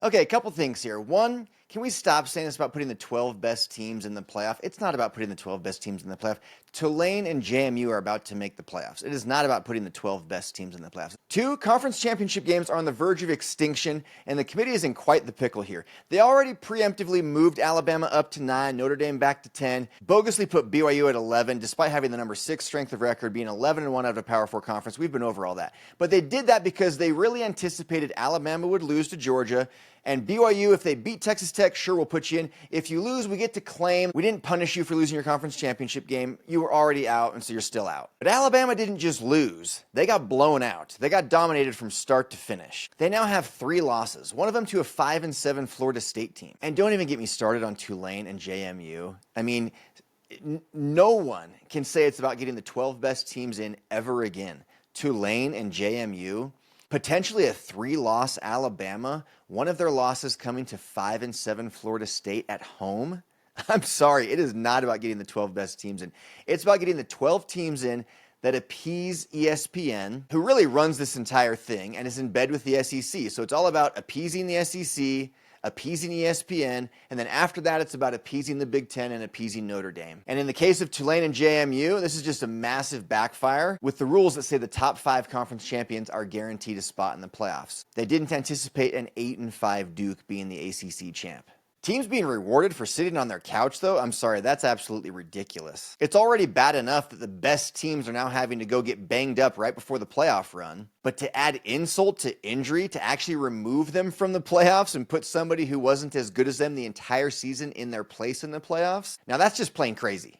Okay, a couple things here. One, can we stop saying this about putting the 12 best teams in the playoff? It's not about putting the 12 best teams in the playoff. Tulane and JMU are about to make the playoffs. It is not about putting the 12 best teams in the playoffs. Two, conference championship games are on the verge of extinction, and the committee is in quite the pickle here. They already preemptively moved Alabama up to 9, Notre Dame back to 10, bogusly put BYU at 11, despite having the number 6 strength of record, being 11-1 out of a Power 4 conference. We've been over all that. But they did that because they really anticipated Alabama would lose to Georgia, and BYU, if they beat Texas Tech, sure, we'll put you in. If you lose, we get to claim we didn't punish you for losing your conference championship game. You were already out, and so you're still out. But Alabama didn't just lose. They got blown out. They got dominated from start to finish. They now have 3 losses, one of them to a 5-7 Florida State team. And don't even get me started on Tulane and JMU. I mean, no one can say it's about getting the 12 best teams in ever again. Tulane and JMU, potentially a 3-loss Alabama, one of their losses coming to 5-7 Florida State at home. I'm sorry, it is not about getting the 12 best teams in. It's about getting the 12 teams in that appease ESPN, who really runs this entire thing and is in bed with the SEC. So it's all about appeasing the SEC, appeasing ESPN, and then after that, it's about appeasing the Big Ten and appeasing Notre Dame. And in the case of Tulane and JMU, this is just a massive backfire with the rules that say the top 5 conference champions are guaranteed a spot in the playoffs. They didn't anticipate an 8-5 Duke being the ACC champ. Teams being rewarded for sitting on their couch, though, I'm sorry, that's absolutely ridiculous. It's already bad enough that the best teams are now having to go get banged up right before the playoff run. But to add insult to injury, to actually remove them from the playoffs and put somebody who wasn't as good as them the entire season in their place in the playoffs, now that's just plain crazy.